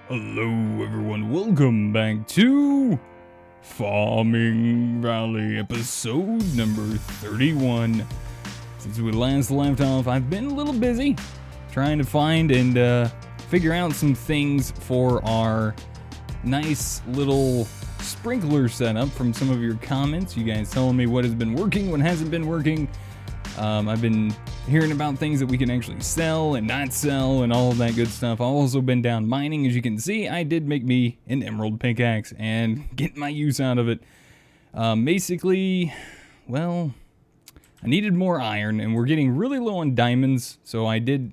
Hello everyone, welcome back to Farming Valley episode number 31. Since we last left off, I've been a little busy trying to find and figure out some things for our nice little sprinkler setup from some of your comments. You guys telling me what has been working, what hasn't been working. I've been hearing about things that we can actually sell and not sell and all of that good stuff. I've also been down mining. As you can see, I did make me an emerald pickaxe and get my use out of it. Basically, well, I needed more iron and we're getting really low on diamonds. So I did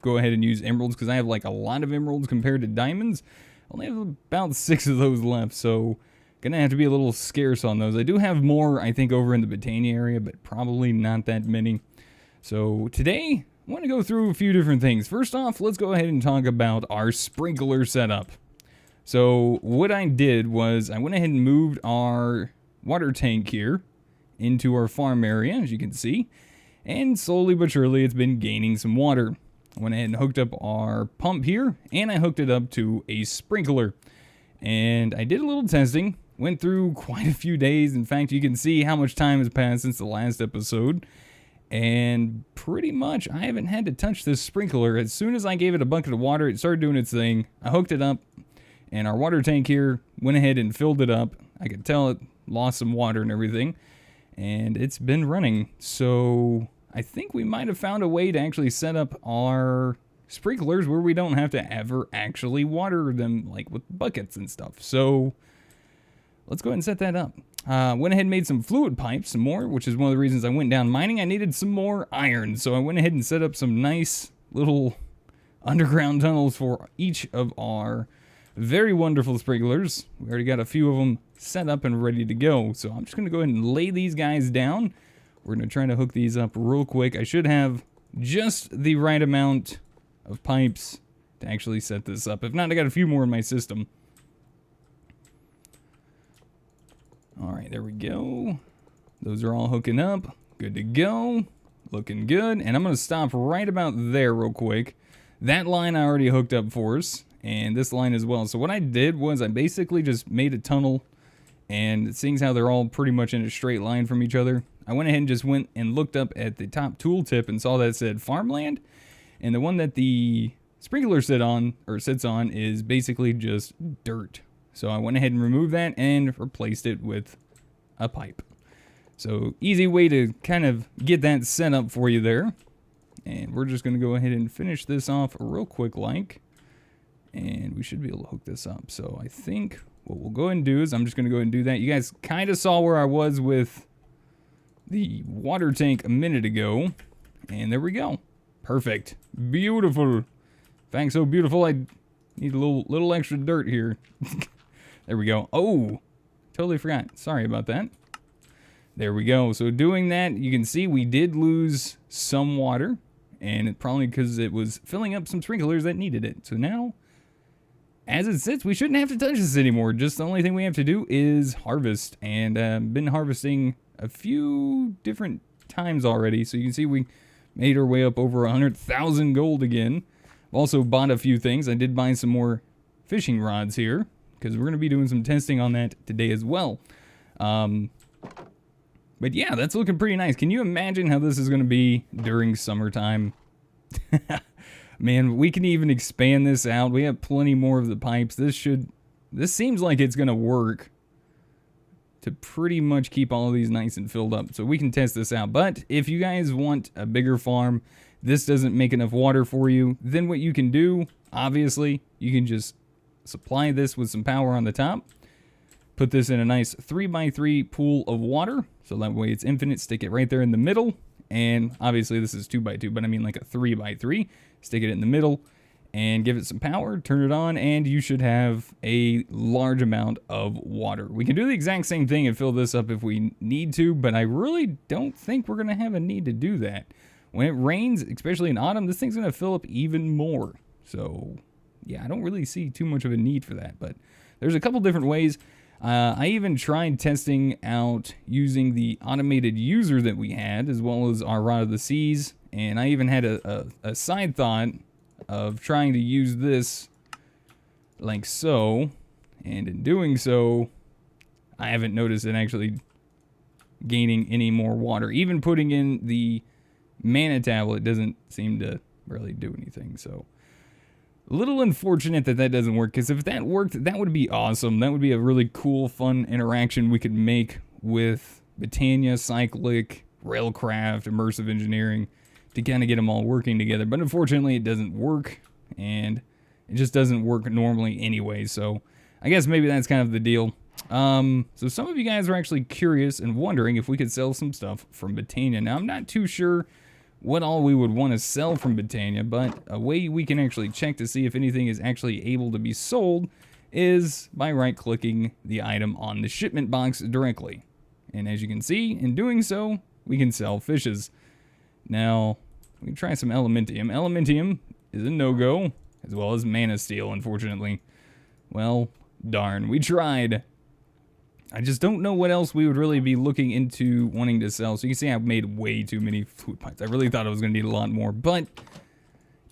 go ahead and use emeralds because I have like a lot of emeralds compared to diamonds. I only have about 6 of those left, so gonna have to be a little scarce on those. I do have more, I think, over in the Botania area, but probably not that many. So today, I want to go through a few different things. First off, let's go ahead and talk about our sprinkler setup. So what I did was I went ahead and moved our water tank here into our farm area, as you can see, and slowly but surely it's been gaining some water. I went ahead and hooked up our pump here, and I hooked it up to a sprinkler. And I did a little testing. Went through quite a few days. In fact, you can see how much time has passed since the last episode. And pretty much, I haven't had to touch this sprinkler. As soon as I gave it a bucket of water, it started doing its thing. I hooked it up, and our water tank here went ahead and filled it up. I could tell it lost some water and everything. And it's been running. So I think we might have found a way to actually set up our sprinklers where we don't have to ever actually water them, like with buckets and stuff. So let's go ahead and set that up. Went ahead and made some fluid pipes, some more, which is one of the reasons I went down mining. I needed some more iron, so I went ahead and set up some nice little underground tunnels for each of our very wonderful sprinklers. We already got a few of them set up and ready to go, so I'm just going to go ahead and lay these guys down. We're going to try to hook these up real quick. I should have just the right amount of pipes to actually set this up. If not, I got a few more in my system. Alright, there we go. Those are all hooking up. Good to go. Looking good. And I'm going to stop right about there real quick. That line I already hooked up for us. And this line as well. So what I did was I basically just made a tunnel. And seeing how they're all pretty much in a straight line from each other, I went ahead and just went and looked up at the top tooltip and saw that it said farmland. And the one that the sprinkler sits on is basically just dirt. So I went ahead and removed that and replaced it with a pipe. So easy way to kind of get that set up for you there. And we're just going to go ahead and finish this off real quick like. And we should be able to hook this up. So I think what we'll go ahead and do is I'm just going to go ahead and do that. You guys kind of saw where I was with the water tank a minute ago. And there we go. Perfect. Beautiful. Thanks, so beautiful. I need a little extra dirt here. There we go. Oh, totally forgot. Sorry about that. There we go. So doing that, you can see we did lose some water. And it probably because it was filling up some sprinklers that needed it. So now, as it sits, we shouldn't have to touch this anymore. Just the only thing we have to do is harvest. And I've been harvesting a few different times already. So you can see we made our way up over 100,000 gold again. I've also bought a few things. I did buy some more fishing rods here, because we're going to be doing some testing on that today as well. But yeah, that's looking pretty nice. Can you imagine how this is going to be during summertime? Man, we can even expand this out. We have plenty more of the pipes. This seems like it's going to work to pretty much keep all of these nice and filled up. So we can test this out. But if you guys want a bigger farm, this doesn't make enough water for you, then what you can do, obviously, you can just supply this with some power on the top. Put this in a nice 3x3 pool of water. So that way it's infinite. Stick it right there in the middle. And obviously this is 2x2, but I mean like a 3x3. Stick it in the middle and give it some power. Turn it on and you should have a large amount of water. We can do the exact same thing and fill this up if we need to, but I really don't think we're going to have a need to do that. When it rains, especially in autumn, this thing's going to fill up even more. So yeah, I don't really see too much of a need for that, but there's a couple different ways. I even tried testing out using the automated user that we had, as well as our Rod of the Seas, and I even had a side thought of trying to use this like so. And in doing so, I haven't noticed it actually gaining any more water. Even putting in the mana tablet doesn't seem to really do anything. So a little unfortunate that that doesn't work, because if that worked, that would be awesome. That would be a really cool, fun interaction we could make with Botania, Cyclic, Railcraft, Immersive Engineering to kind of get them all working together. But unfortunately, it doesn't work, and it just doesn't work normally anyway. So I guess maybe that's kind of the deal. So some of you guys are actually curious and wondering if we could sell some stuff from Botania. Now, I'm not too sure what all we would want to sell from Botania, but a way we can actually check to see if anything is actually able to be sold is by right-clicking the item on the shipment box directly. And as you can see, in doing so, we can sell fishes. Now, we can try some Elementium. Elementium is a no-go, as well as Mana Steel, unfortunately. Well, darn, we tried. I just don't know what else we would really be looking into wanting to sell. So you can see I've made way too many food pipes. I really thought I was going to need a lot more. But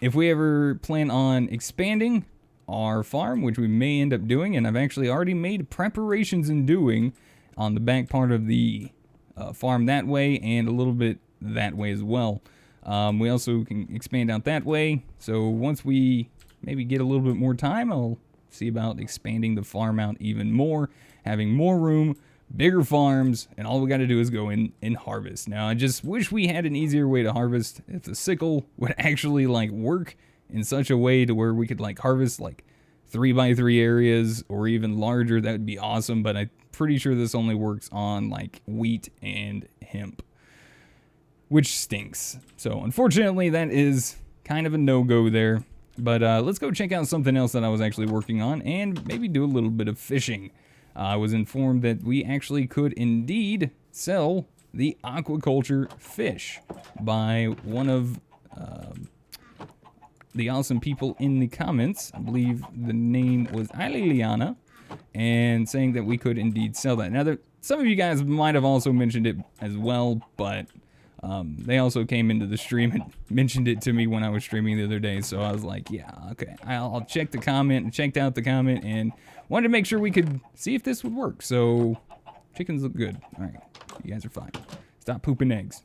if we ever plan on expanding our farm, which we may end up doing, and I've actually already made preparations in doing on the back part of the farm that way and a little bit that way as well. We also can expand out that way. So once we maybe get a little bit more time, I'll see about expanding the farm out even more, having more room, bigger farms, and all we got to do is go in and harvest. Now, I just wish we had an easier way to harvest. If the sickle would actually like work in such a way to where we could like harvest like 3x3 areas or even larger, that would be awesome. But I'm pretty sure this only works on like wheat and hemp, which stinks. So unfortunately, that is kind of a no-go there. But let's go check out something else that I was actually working on and maybe do a little bit of fishing. I was informed that we actually could indeed sell the aquaculture fish by one of the awesome people in the comments. I believe the name was Aliliana, and saying that we could indeed sell that. Now, some of you guys might have also mentioned it as well, but they also came into the stream and mentioned it to me when I was streaming the other day, so I was like, yeah, okay, I'll check the comment, and checked out the comment, and wanted to make sure we could see if this would work. So, chickens look good. All right, you guys are fine. Stop pooping eggs.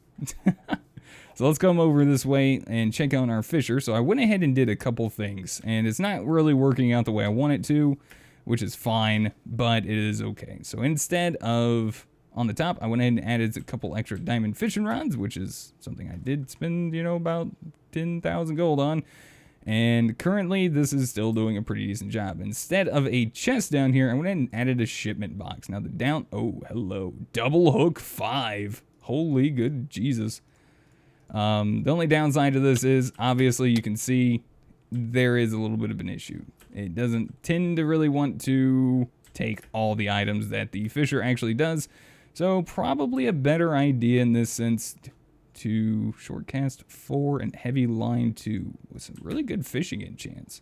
So let's come over this way and check out our fisher. So I went ahead and did a couple things, and it's not really working out the way I want it to, which is fine, but it is okay. So instead of on the top, I went ahead and added a couple extra diamond fishing rods, which is something I did spend, about 10,000 gold on. And currently, this is still doing a pretty decent job. Instead of a chest down here, I went ahead and added a shipment box. Now oh, hello, double hook 5. Holy good Jesus. The only downside to this is, obviously, you can see there is a little bit of an issue. It doesn't tend to really want to take all the items that the fisher actually does. So probably a better idea in this sense to shortcast 4 and heavy line 2 with some really good fishing enchants.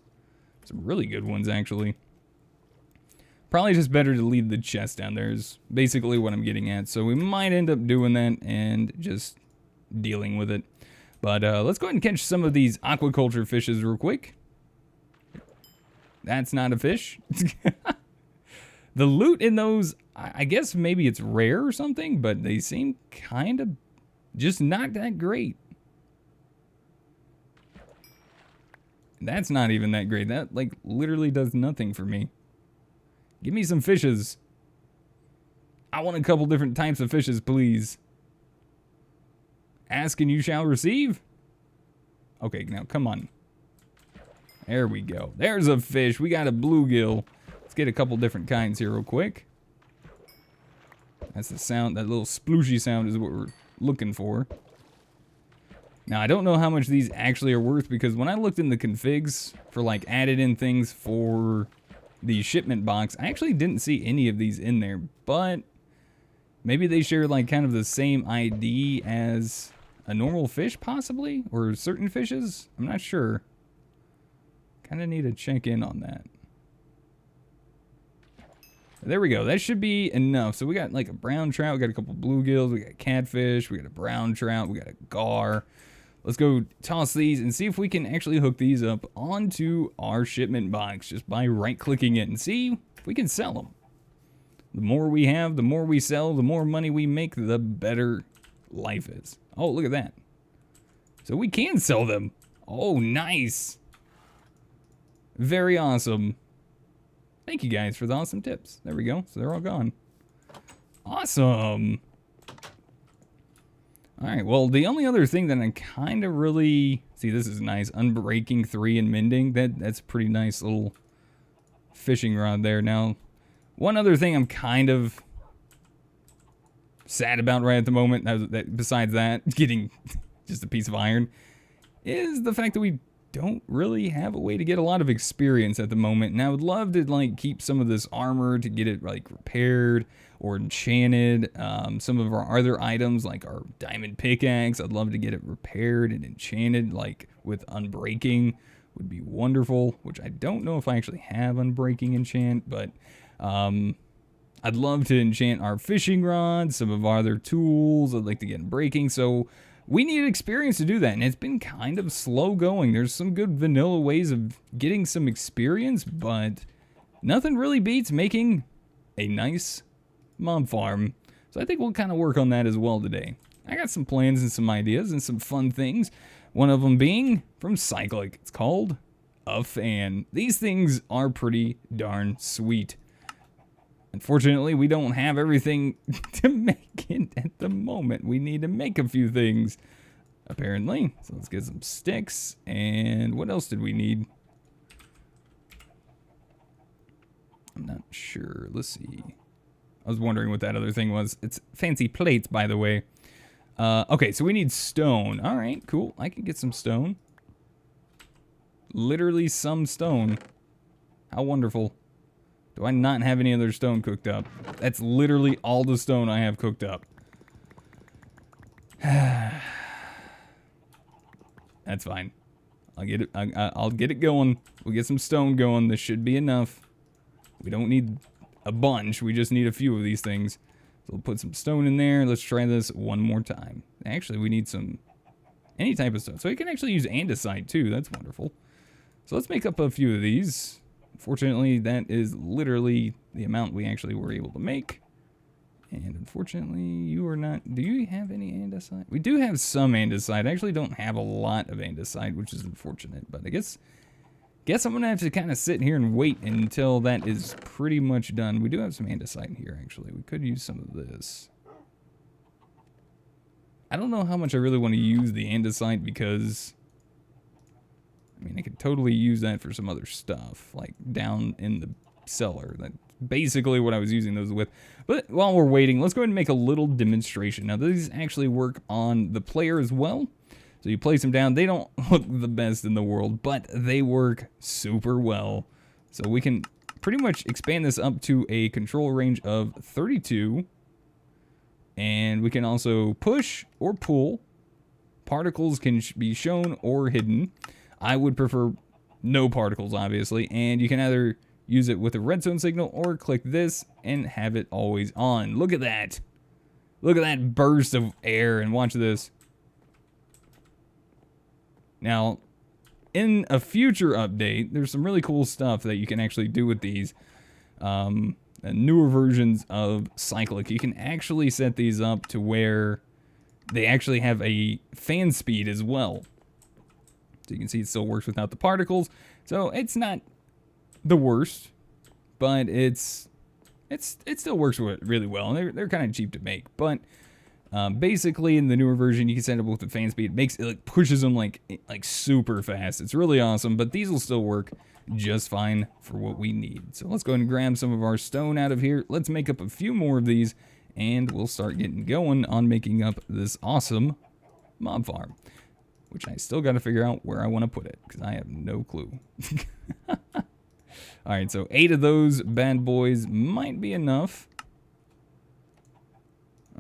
Some really good ones, actually. Probably just better to leave the chest down there is basically what I'm getting at. So we might end up doing that and just dealing with it. But let's go ahead and catch some of these aquaculture fishes real quick. That's not a fish. The loot in those, I guess maybe it's rare or something, but they seem kind of just not that great. That's not even that great. That, like, literally does nothing for me. Give me some fishes. I want a couple different types of fishes, please. Ask and you shall receive. Okay, now come on. There we go. There's a fish. We got a bluegill. Let's get a couple different kinds here real quick. That's the sound. That little splooshy sound is what we're looking for. Now, I don't know how much these actually are worth, because when I looked in the configs for, like, added in things for the shipment box, I actually didn't see any of these in there, but maybe they share, like, kind of the same ID as a normal fish, possibly? Or certain fishes? I'm not sure. Kind of need to check in on that. There we go. That should be enough. So we got, like, a brown trout. We got a couple bluegills. We got catfish. We got a brown trout. We got a gar. let's go toss these and see if we can actually hook these up onto our shipment box just by right-clicking it and see if we can sell them. The more we have, the more we sell, the more money we make, the better life is. Oh, look at that. So we can sell them. Oh, nice. Very awesome. Thank you guys for the awesome tips. There we go. So they're all gone. Awesome. All right, well, the only other thing that I kind of really... See, this is nice. Unbreaking 3 and mending. That's a pretty nice little fishing rod there. Now, one other thing I'm kind of sad about right at the moment, besides that, getting just a piece of iron, is the fact that we don't really have a way to get a lot of experience at the moment. And I would love to, like, keep some of this armor to get it, like, repaired or enchanted. Some of our other items, like our diamond pickaxe, I'd love to get it repaired and enchanted, like with unbreaking would be wonderful, which I don't know if I actually have unbreaking enchant, but I'd love to enchant our fishing rods, some of our other tools. I'd like to get unbreaking, so we need experience to do that, and it's been kind of slow going. There's some good vanilla ways of getting some experience, but nothing really beats making a nice mob farm. So I think we'll kind of work on that as well today. I got some plans and some ideas and some fun things. One of them being from Cyclic. It's called a fan. These things are pretty darn sweet. Unfortunately, we don't have everything to make it at the moment. We need to make a few things, apparently. So let's get some sticks. And what else did we need? I'm not sure. Let's see. I was wondering what that other thing was. It's fancy plates, by the way. Okay, so we need stone. All right, cool. I can get some stone. Literally some stone. How wonderful. Do I not have any other stone cooked up? That's literally all the stone I have cooked up. That's fine. I'll get it. I'll get it going. We'll get some stone going. This should be enough. We don't need a bunch. We just need a few of these things. So we'll put some stone in there. Let's try this one more time. Actually, we need any type of stone. So you can actually use andesite too. That's wonderful. So let's make up a few of these. Unfortunately, that is literally the amount we actually were able to make. And unfortunately, you are not... Do you have any andesite? We do have some andesite. I actually don't have a lot of andesite, which is unfortunate. But I guess I'm going to have to kind of sit here and wait until that is pretty much done. We do have some andesite here, actually. We could use some of this. I don't know how much I really want to use the andesite because... I mean, I could totally use that for some other stuff, like down in the cellar. That's basically what I was using those with. But while we're waiting, let's go ahead and make a little demonstration. Now, these actually work on the player as well. So you place them down. They don't look the best in the world, but they work super well. So we can pretty much expand this up to a control range of 32. And we can also push or pull. Particles can be shown or hidden. I would prefer no particles, obviously, and you can either use it with a redstone signal or click this and have it always on. Look at that. Look at that burst of air, and watch this. Now, in a future update, there's some really cool stuff that you can actually do with these. Newer versions of Cyclic, you can actually set these up to where they actually have a fan speed as well. So you can see it still works without the particles. So it's not the worst, but it still works really well. And they're kind of cheap to make. But basically in the newer version, you can set it up with the fan speed. It like pushes them like super fast. It's really awesome. But these will still work just fine for what we need. So let's go ahead and grab some of our stone out of here. Let's make up a few more of these, and we'll start getting going on making up this awesome mob farm. Which I still got to figure out where I want to put it, because I have no clue. Alright, so 8 of those bad boys might be enough.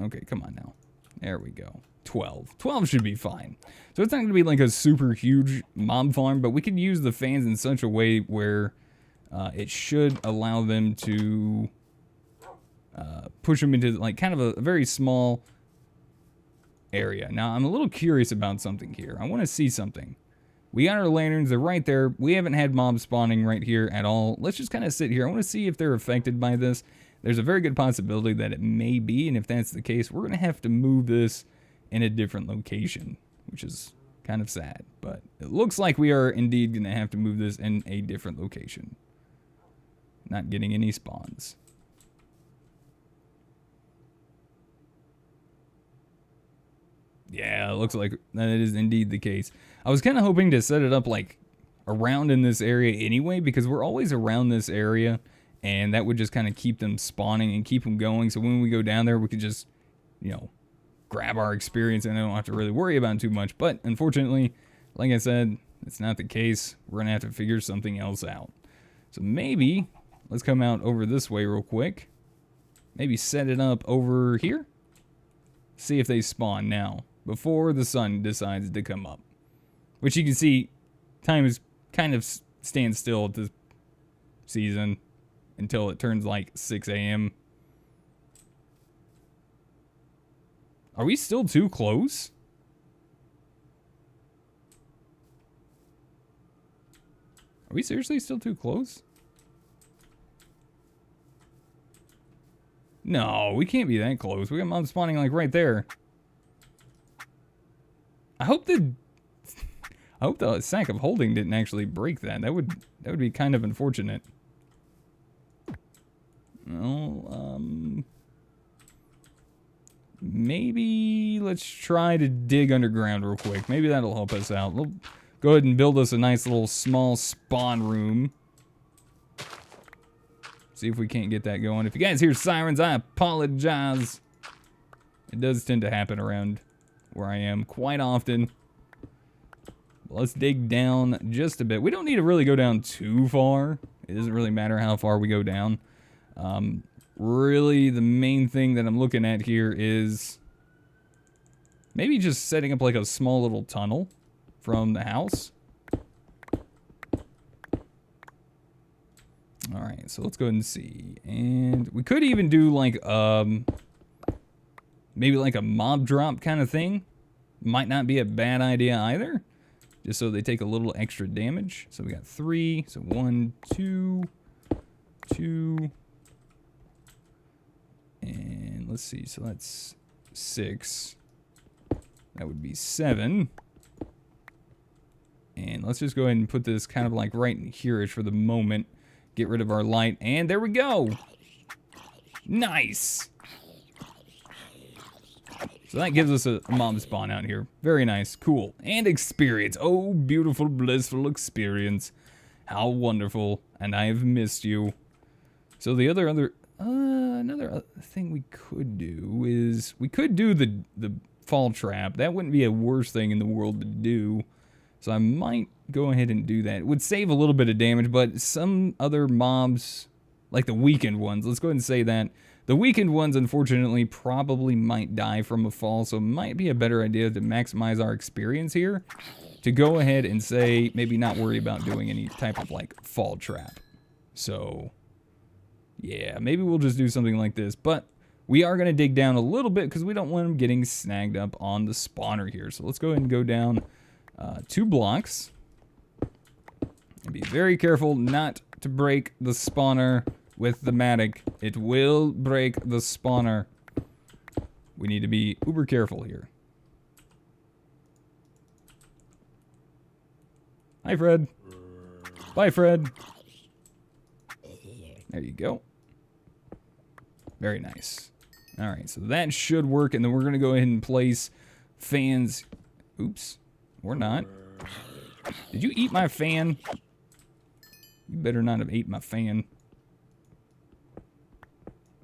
Okay, come on now. There we go. 12. 12 should be fine. So it's not going to be like a super huge mob farm, but we could use the fans in such a way where it should allow them to push them into like kind of a very small area. Now, I'm a little curious about something here. I want to see something. We got our lanterns. They're right there. We haven't had mobs spawning right here at all. Let's just kind of sit here. I want to see if they're affected by this. There's a very good possibility that it may be, and if that's the case, we're going to have to move this in a different location, which is kind of sad. But it looks like we are indeed going to have to move this in a different location. Not getting any spawns. Yeah, it looks like that is indeed the case. I was kind of hoping to set it up like around in this area anyway, because we're always around this area, and that would just kind of keep them spawning and keep them going. So when we go down there, we could just, you know, grab our experience and I don't have to really worry about it too much. But unfortunately, like I said, it's not the case. We're going to have to figure something else out. So maybe let's come out over this way real quick. Maybe set it up over here. See if they spawn now before the sun decides to come up. Which you can see, time is kind of stands still at this season until it turns like 6 a.m. Are we still too close? Are we seriously still too close? No, we can't be that close. We got mobs spawning like right there. I hope the sack of holding didn't actually break that. That would be kind of unfortunate. Well, maybe let's try to dig underground real quick. Maybe that'll help us out. We'll go ahead and build us a nice little small spawn room. See if we can't get that going. If you guys hear sirens, I apologize. It does tend to happen around where I am quite often. Let's dig down just a bit. We don't need to really go down too far. It doesn't really matter how far we go down. Really, the main thing that I'm looking at here is maybe just setting up like a small little tunnel from the house. Alright, so let's go ahead and see. And we could even do like, maybe like a mob drop kind of thing. Might not be a bad idea either. Just so they take a little extra damage. So we got 3. So 1, 2, 2. And let's see. So that's 6. That would be 7. And let's just go ahead and put this kind of like right in here-ish for the moment. Get rid of our light. And there we go. Nice. So that gives us a mob spawn out here. Very nice. Cool. And experience. Oh, beautiful, blissful experience. How wonderful. And I have missed you. So the another thing we could do is we could do the fall trap. That wouldn't be a worse thing in the world to do. So I might go ahead and do that. It would save a little bit of damage, but some other mobs, like the weakened ones, let's go ahead and say that. The weakened ones, unfortunately, probably might die from a fall, so it might be a better idea to maximize our experience here, to go ahead and say, maybe not worry about doing any type of, like, fall trap. So, yeah, maybe we'll just do something like this, but we are going to dig down a little bit because we don't want them getting snagged up on the spawner here. So let's go ahead and go down 2 blocks. And be very careful not to break the spawner with the matic. It will break the spawner. We need to be uber careful here. Hi, Fred. Bye, Fred. There you go. Very nice. All right, so that should work, and then we're going to go ahead and place fans. Oops. Or not. Did you eat my fan? You better not have ate my fan.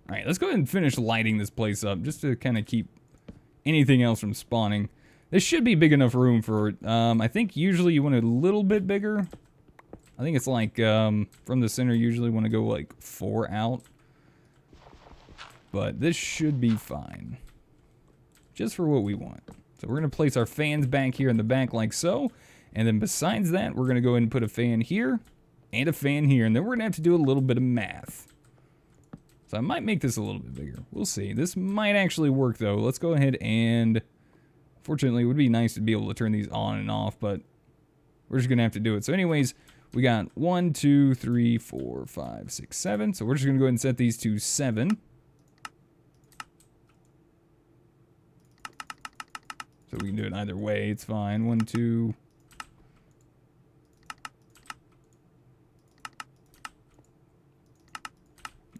Alright, let's go ahead and finish lighting this place up, just to kind of keep anything else from spawning. This should be big enough room for it. I think usually you want it a little bit bigger. I think it's like, from the center, you usually want to go like 4 out. But this should be fine. Just for what we want. So we're going to place our fans back here in the back like so. And then besides that, we're going to go ahead and put a fan here and a fan here. And then we're going to have to do a little bit of math. So I might make this a little bit bigger. We'll see. This might actually work though. Let's go ahead and Fortunately, it would be nice to be able to turn these on and off, but we're just going to have to do it. So anyways, we got 1, 2, 3, 4, 5, 6, 7. So we're just going to go ahead and set these to 7. So we can do it either way. It's fine. 1, 2.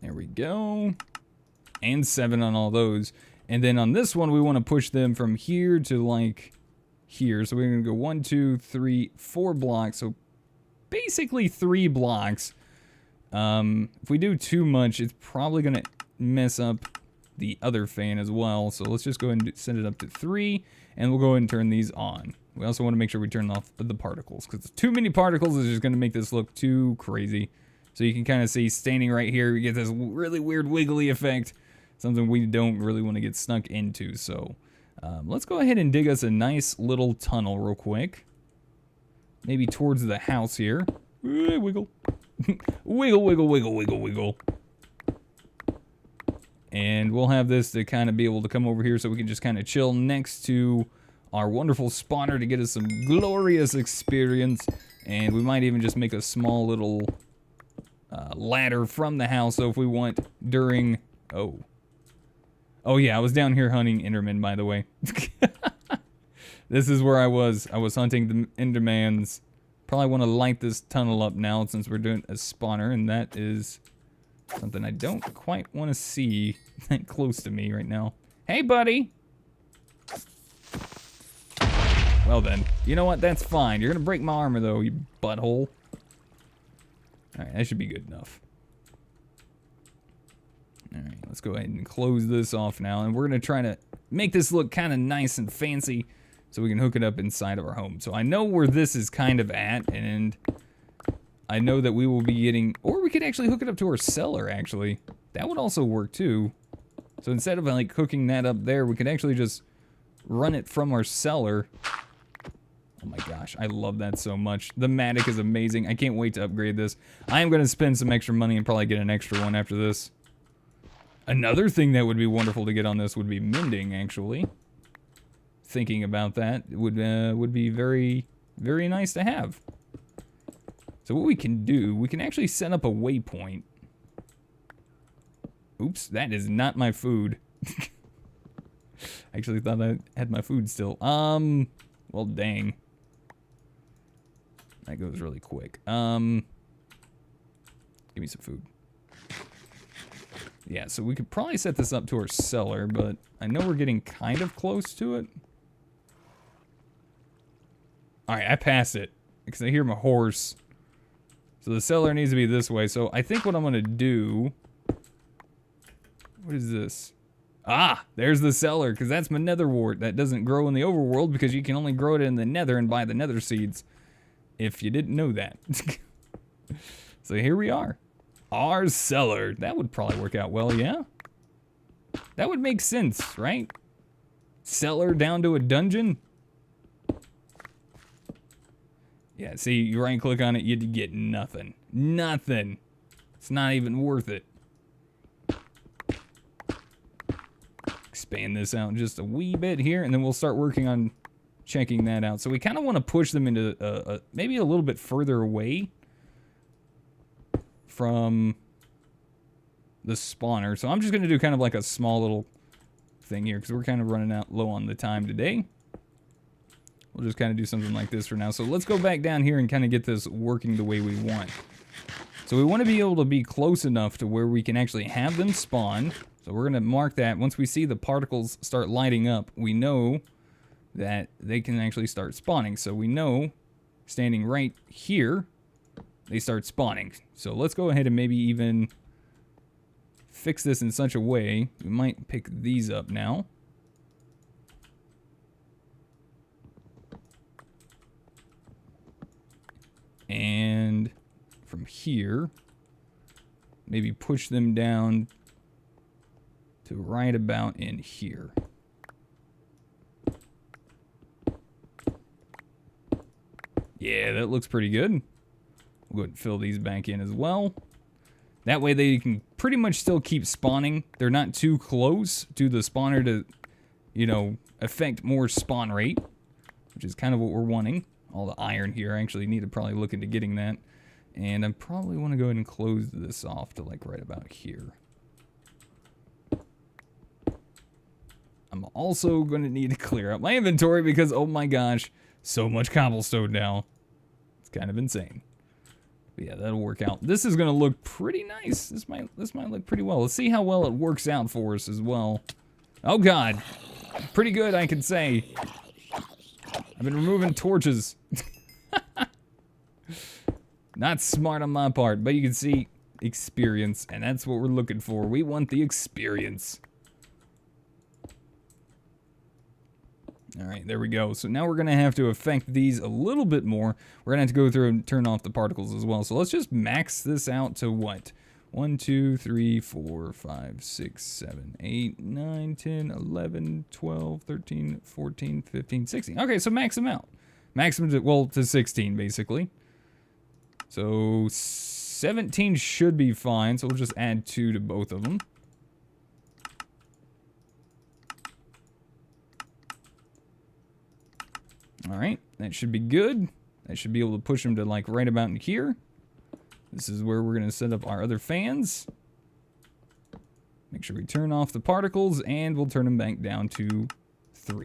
There we go. And 7 on all those. And then on this one, we want to push them from here to like here. So we're going to go 1, 2, 3, 4 blocks. So basically 3 blocks. If we do too much, it's probably going to mess up the other fan as well. So let's just go ahead and set it up to 3. And we'll go ahead and turn these on. We also want to make sure we turn off the particles, because too many particles is just going to make this look too crazy. So you can kind of see standing right here, you get this really weird wiggly effect. Something we don't really want to get snuck into. So let's go ahead and dig us a nice little tunnel real quick. Maybe towards the house here. Wiggle. Wiggle, wiggle, wiggle, wiggle, wiggle. And we'll have this to kind of be able to come over here so we can just kind of chill next to our wonderful spawner to get us some glorious experience. And we might even just make a small little ladder from the house. So if we want during... Oh yeah, I was down here hunting Enderman, by the way. This is where I was. I was hunting the Endermans. Probably want to light this tunnel up now since we're doing a spawner. And that is... something I don't quite want to see that close to me right now. Hey, buddy! Well then, you know what? That's fine. You're gonna break my armor though, you butthole. Alright, that should be good enough. Alright, let's go ahead and close this off now. And we're gonna try to make this look kind of nice and fancy so we can hook it up inside of our home. So I know where this is kind of at, and I know that we will be getting, or we could actually hook it up to our cellar, actually. That would also work, too. So instead of, like, hooking that up there, we could actually just run it from our cellar. Oh my gosh, I love that so much. The Matic is amazing. I can't wait to upgrade this. I am going to spend some extra money and probably get an extra one after this. Another thing that would be wonderful to get on this would be mending, actually. Thinking about that would be very, very nice to have. So what we can do, we can actually set up a waypoint. Oops, that is not my food. I actually thought I had my food still. Well, dang. That goes really quick. Give me some food. Yeah, so we could probably set this up to our cellar, but I know we're getting kind of close to it. Alright, I passed it, because I hear my horse. So the cellar needs to be this way. So I think what I'm going to do... What is this? Ah, there's the cellar, because that's my nether wart. That doesn't grow in the overworld because you can only grow it in the nether and buy the nether seeds. If you didn't know that. So here we are. Our cellar. That would probably work out well, yeah? That would make sense, right? Cellar down to a dungeon? Yeah, see, you right click on it, you get nothing. Nothing. It's not even worth it. Expand this out just a wee bit here, and then we'll start working on checking that out. So we kind of want to push them into maybe a little bit further away from the spawner. So I'm just going to do kind of like a small little thing here, because we're kind of running out low on the time today. We'll just kind of do something like this for now. So let's go back down here and kind of get this working the way we want. So we want to be able to be close enough to where we can actually have them spawn. So we're going to mark that. Once we see the particles start lighting up, we know that they can actually start spawning. So we know, standing right here, they start spawning. So let's go ahead and maybe even fix this in such a way. We might pick these up now. And from here, maybe push them down to right about in here. Yeah, that looks pretty good. We'll go ahead and fill these back in as well. That way they can pretty much still keep spawning. They're not too close to the spawner to, you know, affect more spawn rate, which is kind of what we're wanting. All the iron here, I actually need to probably look into getting that. And I probably want to go ahead and close this off to like right about here. I'm also going to need to clear out my inventory because, oh my gosh, so much cobblestone now. It's kind of insane. But yeah, that'll work out. This is going to look pretty nice. This might look pretty well. Let's see how well it works out for us as well. Oh god. Pretty good, I can say. I've been removing torches. Not smart on my part, but you can see experience, and that's what we're looking for. We want the experience. Alright, there we go. So now we're going to have to affect these a little bit more. We're going to have to go through and turn off the particles as well. So let's just max this out to what? 1, 2, 3, 4, 5, 6, 7, 8, 9, 10, 11, 12, 13, 14, 15, 16. Okay, so max them out. Max them to, well, to 16 basically. So 17 should be fine. So we'll just add 2 to both of them. Alright, that should be good. That should be able to push them to like right about in here. This is where we're going to set up our other fans. Make sure we turn off the particles and we'll turn them back down to 3.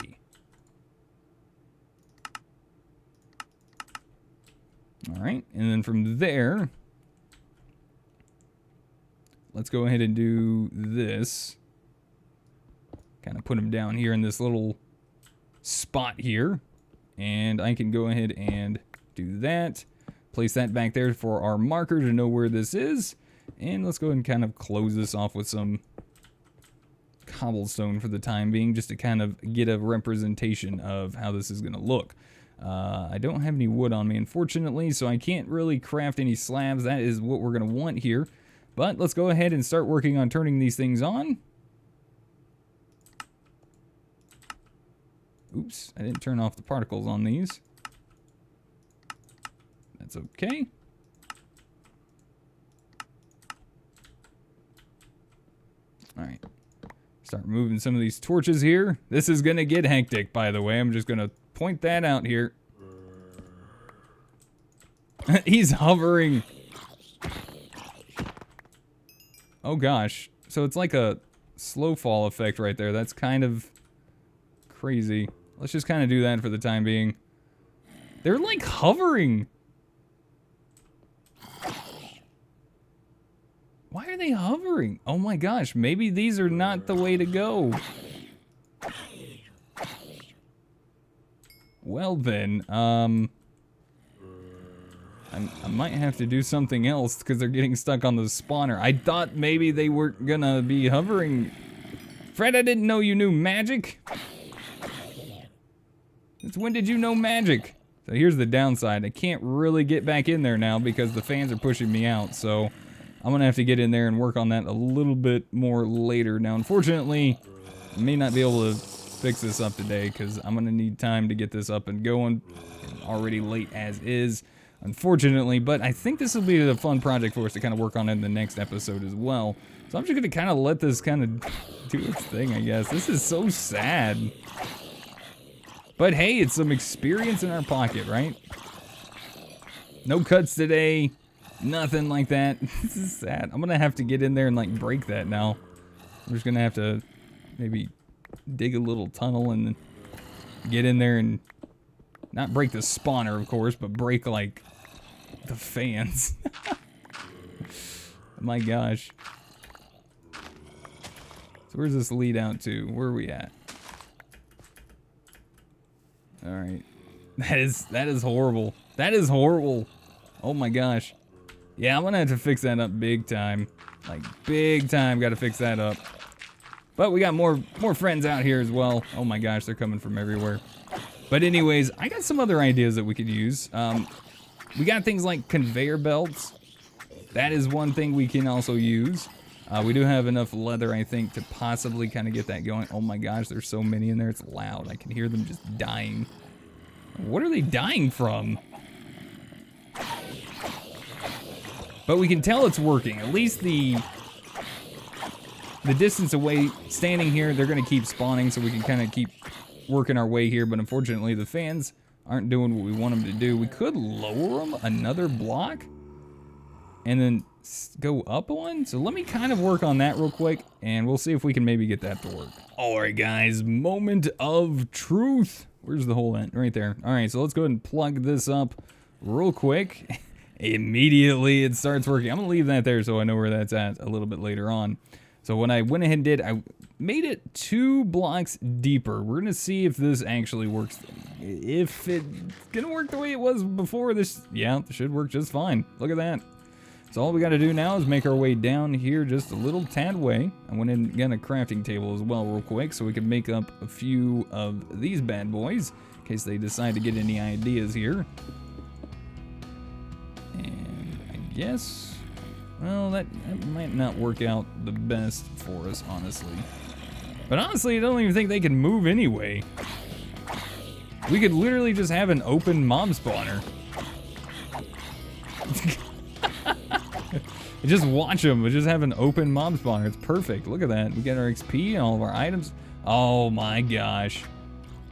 Alright, and then from there, let's go ahead and do this. Kind of put them down here in this little spot here. And I can go ahead and do that. Place that back there for our marker to know where this is. And let's go ahead and kind of close this off with some cobblestone for the time being, just to kind of get a representation of how this is going to look. I don't have any wood on me, unfortunately, so I can't really craft any slabs. That is what we're going to want here. But let's go ahead and start working on turning these things on. Oops, I didn't turn off the particles on these. That's okay. Alright. Start moving some of these torches here. This is gonna get hectic, by the way. I'm just gonna point that out here. He's hovering. Oh gosh. So it's like a slow fall effect right there. That's kind of crazy. Let's just kind of do that for the time being. They're like hovering. Why are they hovering? Oh my gosh, maybe these are not the way to go. Well then, I might have to do something else because they're getting stuck on the spawner. I thought maybe they weren't gonna be hovering. Fred, I didn't know you knew magic. Since when did you know magic? So here's the downside. I can't really get back in there now because the fans are pushing me out. So I'm going to have to get in there and work on that a little bit more later. Now, unfortunately, I may not be able to fix this up today because I'm going to need time to get this up and going. It's already late as is, unfortunately. But I think this will be a fun project for us to kind of work on in the next episode as well. So I'm just going to kind of let this kind of do its thing, I guess. This is so sad. But hey, it's some experience in our pocket, right? No cuts today. Nothing like that. This is sad. I'm gonna have to get in there and like break that now. I'm just gonna have to maybe dig a little tunnel and get in there and not break the spawner, of course, but break like the fans. My gosh. So where's this lead out to? Where are we at? Alright. That is horrible. That is horrible. Oh my gosh. Yeah, I'm gonna have to fix that up big time. Like, big time, gotta fix that up. But we got more friends out here as well. Oh my gosh, they're coming from everywhere. But anyways, I got some other ideas that we could use. We got things like conveyor belts. That is one thing we can also use. We do have enough leather, I think, to possibly kind of get that going. Oh my gosh, there's so many in there, it's loud. I can hear them just dying. What are they dying from? But we can tell it's working. At least the distance away, standing here, they're gonna keep spawning, so we can kind of keep working our way here, but unfortunately the fans aren't doing what we want them to do. We could lower them another block and then go up one. So let me kind of work on that real quick, and we'll see if we can maybe get that to work. All right, guys, moment of truth. Where's the hole at? Right there. All right, so let's go ahead and plug this up real quick. Immediately it starts working. I'm gonna leave that there so I know where that's at a little bit later on. So what I went ahead and did, I made it 2 blocks deeper. We're gonna see if this actually works. If it's gonna work the way it was before, this should work just fine. Look at that. So all we gotta do now is make our way down here just a little tad way. I went in and got a crafting table as well real quick so we can make up a few of these bad boys in case they decide to get any ideas here. And I guess, well, that might not work out the best for us, honestly. But honestly, I don't even think they can move anyway. We could literally just have an open mob spawner. Just watch them, but just have an open mob spawner. It's perfect. Look at that. We get our XP and all of our items. Oh my gosh.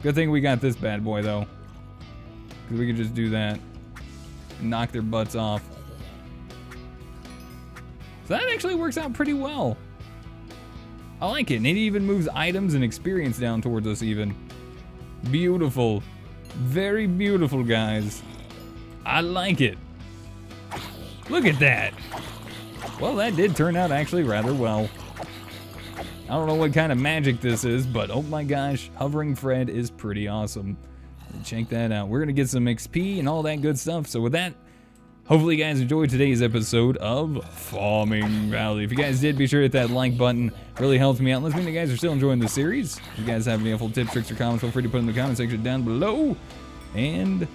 Good thing we got this bad boy though, because we could just do that. Knock their butts off. So that actually works out pretty well. I like it. And it even moves items and experience down towards us even. Beautiful. Very beautiful, guys. I like it. Look at that. Well, that did turn out actually rather well. I don't know what kind of magic this is, but oh my gosh, Hovering Fred is pretty awesome. Check that out. We're gonna get some XP and all that good stuff. So with that, hopefully you guys enjoyed today's episode of Farming Valley. If you guys did, be sure to hit that like button. Really helps me out. Let's mean you guys are still enjoying the series. If you guys have any helpful tips, tricks, or comments, feel free to put in the comment section down below. And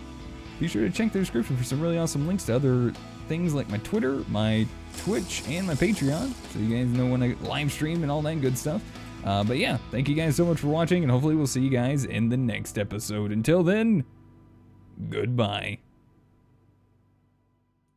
be sure to check the description for some really awesome links to other things like my Twitter, my Twitch, and my Patreon, so you guys know when I live stream and all that good stuff. But yeah, thank you guys so much for watching, and hopefully we'll see you guys in the next episode. Until then, goodbye.